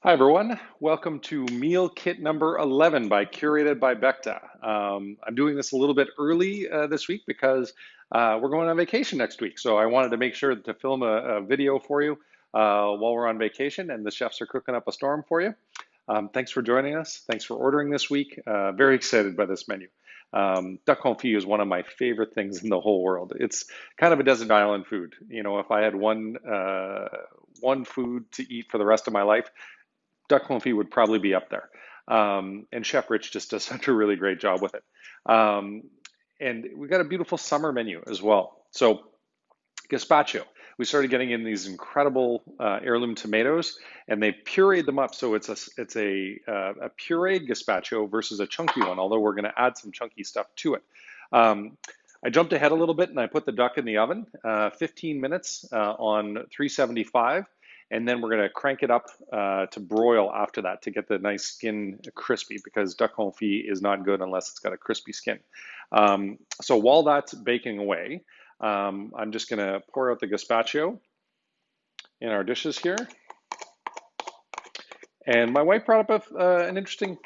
Hi everyone, welcome to meal kit number 11 by Curated by Beckta. I'm doing this a little bit early this week because we're going on vacation next week. So I wanted to make sure to film a video for you while we're on vacation, and the chefs are cooking up a storm for you. Thanks for joining us. Thanks for ordering this week. Very excited by this menu. Duck confit is one of my favorite things in the whole world. It's kind of a desert island food. You know, if I had one food to eat for the rest of my life, duck confit would probably be up there. And Chef Rich just does such a really great job with it. Um, and we got a beautiful summer menu as well. So gazpacho, we started getting in these incredible heirloom tomatoes, and they pureed them up. So it's a pureed gazpacho versus a chunky one. Although we're going to add some chunky stuff to it. I jumped ahead a little bit and I put the duck in the oven, 15 minutes on 375. And then we're going to crank it up to broil after that to get the nice skin crispy, because duck confit is not good unless it's got a crispy skin. So while that's baking away, I'm just going to pour out the gazpacho in our dishes here. And my wife brought up an interesting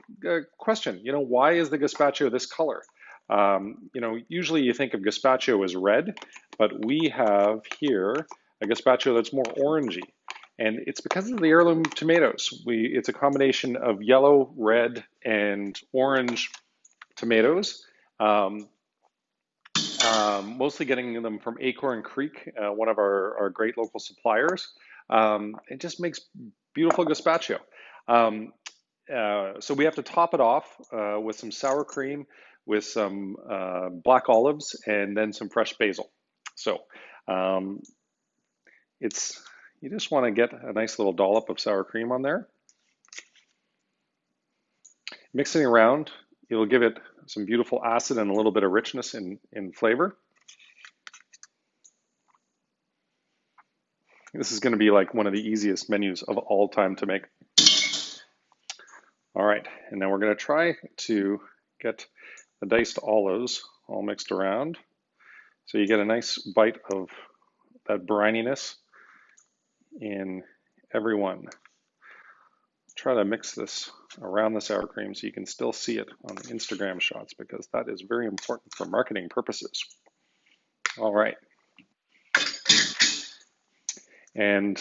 question. You know, why is the gazpacho this color? You know, usually you think of gazpacho as red, but we have here a gazpacho that's more orangey. And it's because of the heirloom tomatoes. It's a combination of yellow, red, and orange tomatoes. Mostly getting them from Acorn Creek, one of our great local suppliers. It just makes beautiful gazpacho. So we have to top it off with some sour cream, with some black olives, and then some fresh basil. So you just want to get a nice little dollop of sour cream on there. Mixing around, it'll give it some beautiful acid and a little bit of richness in flavor. This is going to be like one of the easiest menus of all time to make. All right, and now we're going to try to get the diced olives all mixed around, so you get a nice bite of that brininess in every one. Try to mix this around the sour cream so you can still see it on the Instagram shots, because that is very important for marketing purposes. All right. And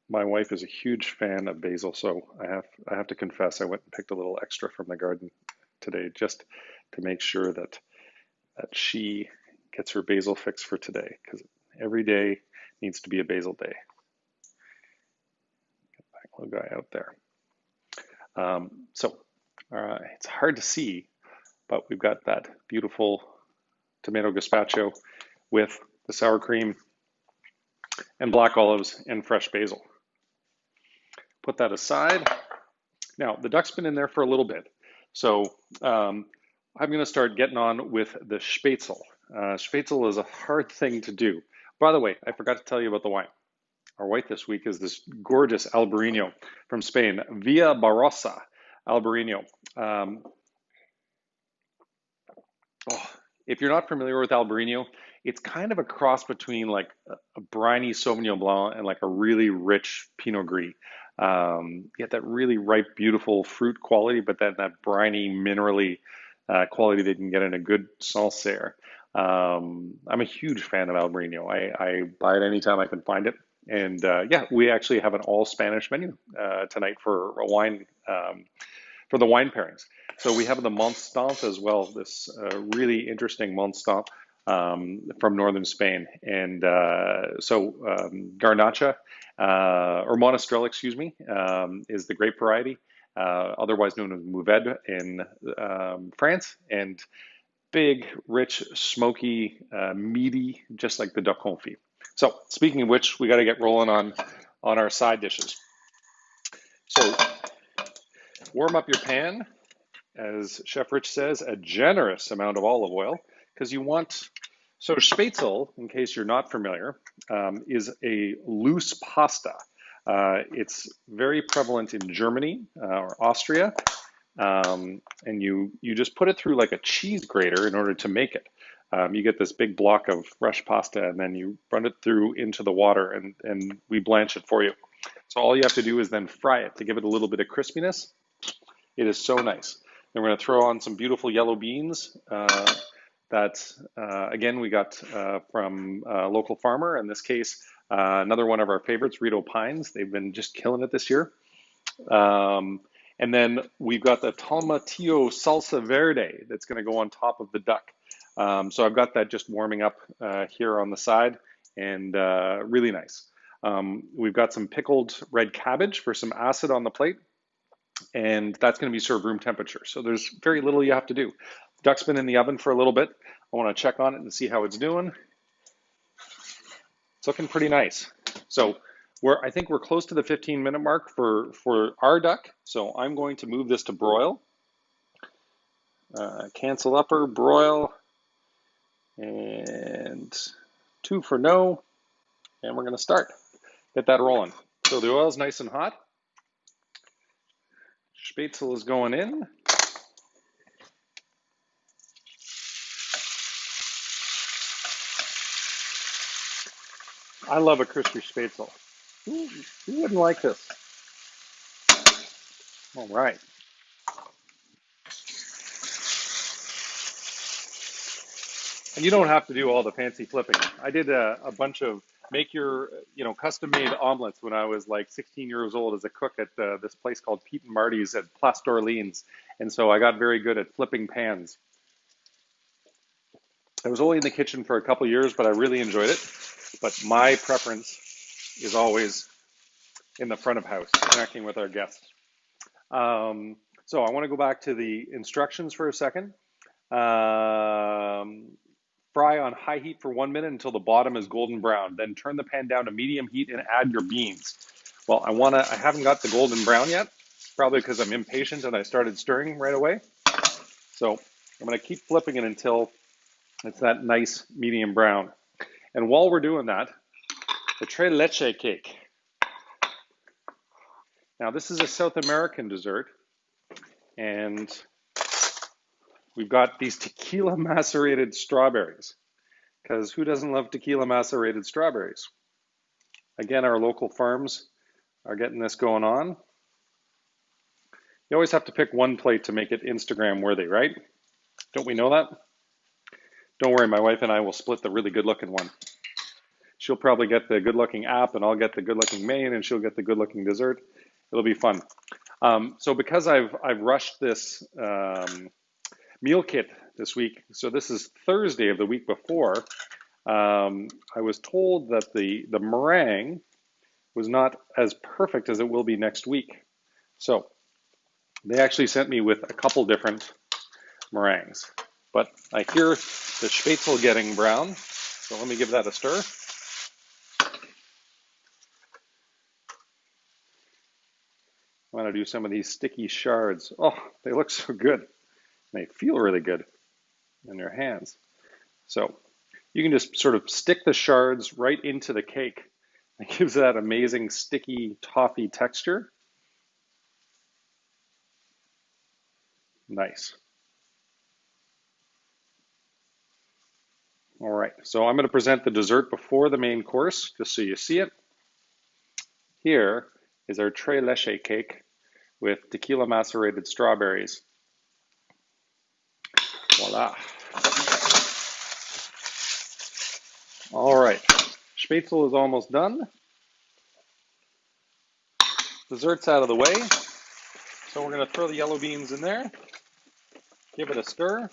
my wife is a huge fan of basil, so I have to confess I went and picked a little extra from the garden today just to make sure that she gets her basil fix for today, because every day needs to be a basil day. Get that little guy out there. It's hard to see, but we've got that beautiful tomato gazpacho with the sour cream and black olives and fresh basil. Put that aside. Now, the duck's been in there for a little bit, so I'm going to start getting on with the spätzle. Spätzle is a hard thing to do. By the way, I forgot to tell you about the wine. Our white this week is this gorgeous Albarino from Spain, Villa Barossa Albarino. If you're not familiar with Albarino, it's kind of a cross between like a briny Sauvignon Blanc and like a really rich Pinot Gris. You get that really ripe, beautiful fruit quality, but then that briny, minerally quality that you can get in a good Sancerre. I'm a huge fan of Albarino. I buy it anytime I can find it. And yeah, we actually have an all Spanish menu tonight for a wine, for the wine pairings. So we have the Monstant as well, this really interesting Monstant from northern Spain. And Garnacha, or Monastrell, excuse me, is the grape variety, otherwise known as Mourvèdre in France. And big, rich, smoky, meaty, just like the duck confit. So speaking of which, we got to get rolling on our side dishes. So warm up your pan, as Chef Rich says, a generous amount of olive oil, because you want, so spätzle, in case you're not familiar, is a loose pasta. It's very prevalent in Germany or Austria, and you just put it through like a cheese grater in order to make it. You get this big block of fresh pasta, and then you run it through into the water, and we blanch it for you. So all you have to do is then fry it to give it a little bit of crispiness. It is so nice. Then we're going to throw on some beautiful yellow beans that, again, we got from a local farmer. In this case, another one of our favorites, Rito Pines. They've been just killing it this year. And then we've got the tomatillo salsa verde that's going to go on top of the duck. So I've got that just warming up here on the side, and really nice. We've got some pickled red cabbage for some acid on the plate, and that's going to be served room temperature. So there's very little you have to do. The duck's been in the oven for a little bit. I want to check on it and see how it's doing. It's looking pretty nice. So I think we're close to the 15-minute mark for our duck. So I'm going to move this to broil. Cancel upper, broil, and 2 for no. And we're going to start. Get that rolling. So the oil's nice and hot. Spätzle is going in. I love a crispy spätzle. Who wouldn't like this? All right. And you don't have to do all the fancy flipping. I did a bunch of make your, custom-made omelets when I was like 16 years old as a cook at this place called Pete and Marty's at Place d'Orleans. And so I got very good at flipping pans. I was only in the kitchen for a couple years, but I really enjoyed it. But my preference is always in the front of house, interacting with our guests. So I want to go back to the instructions for a second. Fry on high heat for 1 minute until the bottom is golden brown. Then turn the pan down to medium heat and add your beans. Well, I haven't got the golden brown yet, probably because I'm impatient and I started stirring right away. So I'm going to keep flipping it until it's that nice medium brown. And while we're doing that, the tres leche cake. Now this is a South American dessert, and we've got these tequila macerated strawberries, because who doesn't love tequila macerated strawberries? Again, our local farms are getting this going on. You always have to pick one plate to make it Instagram worthy, right? Don't we know that? Don't worry, my wife and I will split the really good looking one. She'll probably get the good looking app and I'll get the good looking main and she'll get the good looking dessert. It'll be fun. So because I've rushed this meal kit this week, so this is Thursday of the week before, I was told that the meringue was not as perfect as it will be next week. So they actually sent me with a couple different meringues. But I hear the spätzle getting brown, so let me give that a stir. I'm going to do some of these sticky shards. Oh, they look so good. They feel really good in your hands. So you can just sort of stick the shards right into the cake. It gives that amazing sticky toffee texture. Nice. All right, so I'm going to present the dessert before the main course, just so you see it. Here is our tres leche cake with tequila macerated strawberries. Voila. All right, spätzle is almost done. Dessert's out of the way. So we're going to throw the yellow beans in there. Give it a stir.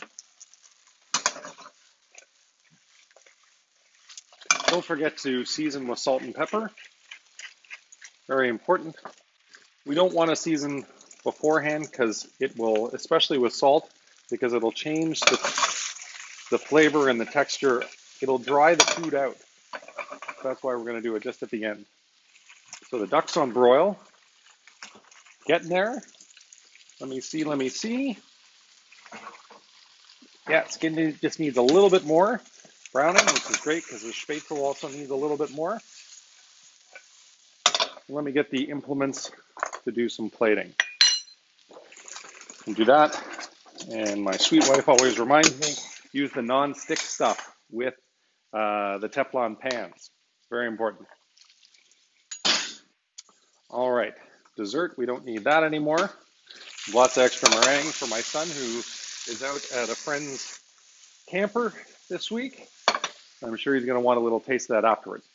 Don't forget to season with salt and pepper. Very important. We don't want to season beforehand because it will, especially with salt, because it'll change the flavor and the texture. It'll dry the food out. So that's why we're going to do it just at the end. So the duck's on broil. Getting there. Let me see. Yeah, skin just needs a little bit more browning, which is great because the spätzle also needs a little bit more. Let me get the implements to do some plating. And do that. And my sweet wife always reminds me, use the non-stick stuff with the Teflon pans. Very important. All right, dessert, we don't need that anymore. Lots of extra meringue for my son who is out at a friend's camper this week. I'm sure he's going to want a little taste of that afterwards.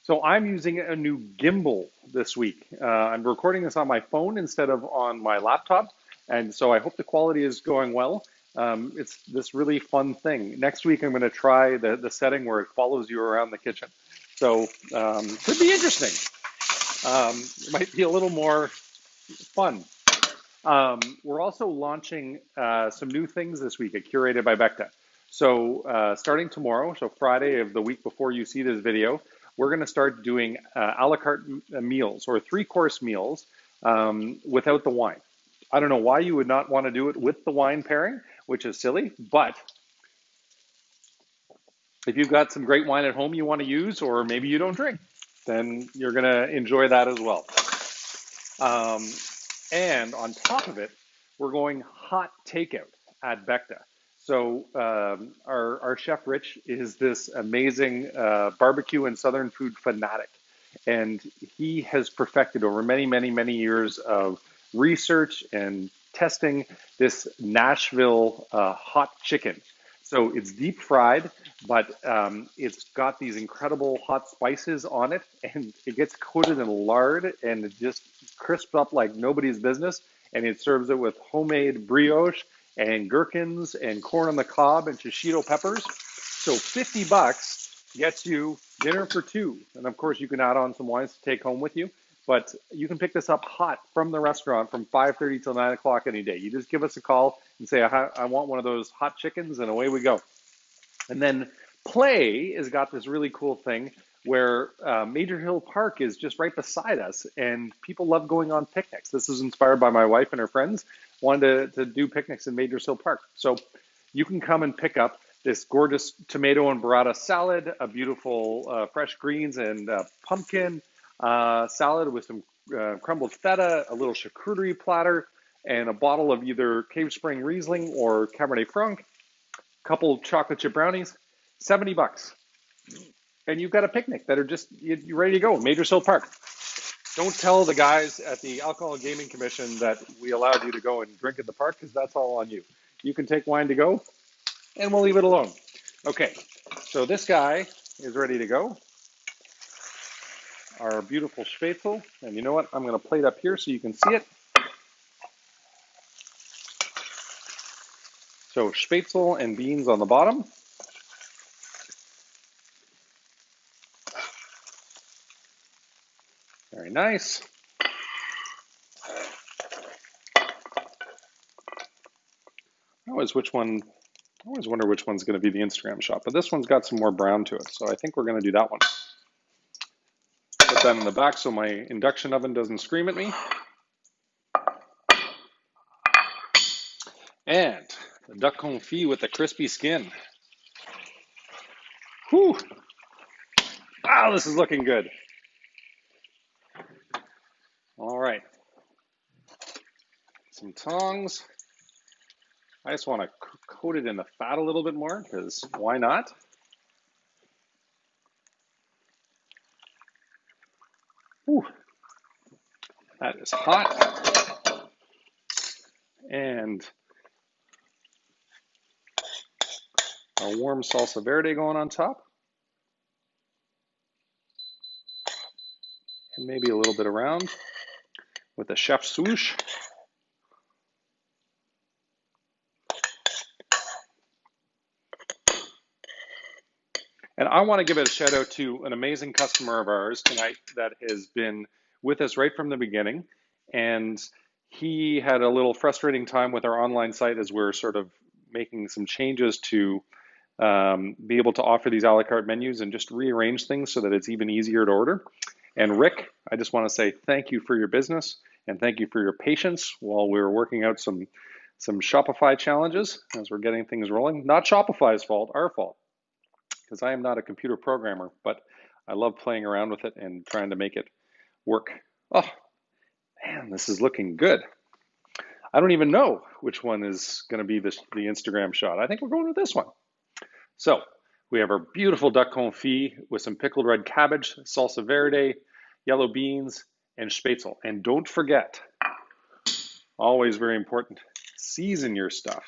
So I'm using a new gimbal this week. I'm recording this on my phone instead of on my laptop, and so I hope the quality is going well. It's this really fun thing. Next week I'm going to try the setting where it follows you around the kitchen. So could be interesting. It might be a little more fun. We're also launching some new things this week at Curated by Beckta. So starting tomorrow, so Friday of the week before you see this video, we're going to start doing a la carte meals or three-course meals without the wine. I don't know why you would not want to do it with the wine pairing, which is silly, but if you've got some great wine at home you want to use, or maybe you don't drink, then you're going to enjoy that as well. And on top of it, we're going hot takeout at Beckta. So our chef Rich is this amazing barbecue and Southern food fanatic. And he has perfected over many, many, many years of research and testing this Nashville hot chicken. So it's deep fried, but it's got these incredible hot spices on it, and it gets coated in lard, and it just crisps up like nobody's business. And it serves it with homemade brioche and gherkins and corn on the cob and shishito peppers. So 50 bucks gets you dinner for two. And of course, you can add on some wines to take home with you. But you can pick this up hot from the restaurant from 5:30 till 9 o'clock any day. You just give us a call and say, I want one of those hot chickens, and away we go. And then Play has got this really cool thing where Major Hill Park is just right beside us, and people love going on picnics. This is inspired by my wife and her friends wanted to do picnics in Major Hill Park. So you can come and pick up this gorgeous tomato and burrata salad, a beautiful fresh greens and pumpkin salad with some crumbled feta, a little charcuterie platter, and a bottle of either Cave Spring Riesling or Cabernet Franc, a couple chocolate chip brownies, 70 bucks. And you've got a picnic that are just, you're ready to go, Major Hill Park. Don't tell the guys at the Alcohol and Gaming Commission that we allowed you to go and drink at the park, because that's all on you. You can take wine to go, and we'll leave it alone. Okay, so this guy is ready to go. Our beautiful Spätzle, and you know what? I'm going to plate up here so you can see it. So Spätzle and beans on the bottom. Very nice. I always wonder which one's going to be the Instagram shot, but this one's got some more brown to it, so I think we're going to do that one. Put that in the back so my induction oven doesn't scream at me. And the duck confit with the crispy skin. Whew. Wow, this is looking good. All right. Some tongs. I just want to coat it in the fat a little bit more, because why not? Whew. That is hot. And our warm salsa verde going on top. And maybe a little bit around with the chef swoosh. And I want to give a shout out to an amazing customer of ours tonight that has been with us right from the beginning. And he had a little frustrating time with our online site as we're sort of making some changes to be able to offer these a la carte menus and just rearrange things so that it's even easier to order. And Rick, I just want to say thank you for your business and thank you for your patience while we were working out some Shopify challenges as we're getting things rolling. Not Shopify's fault, our fault, because I am not a computer programmer, but I love playing around with it and trying to make it work. Oh, man, this is looking good. I don't even know which one is going to be the Instagram shot. I think we're going with this one. So we have our beautiful duck confit with some pickled red cabbage, salsa verde, yellow beans, and Spätzle. And don't forget, always very important, season your stuff,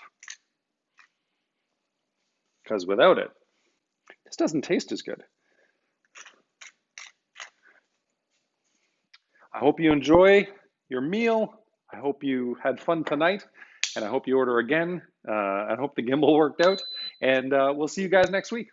because without it, this doesn't taste as good. I hope you enjoy your meal. I hope you had fun tonight, and I hope you order again. I hope the gimbal worked out, and we'll see you guys next week.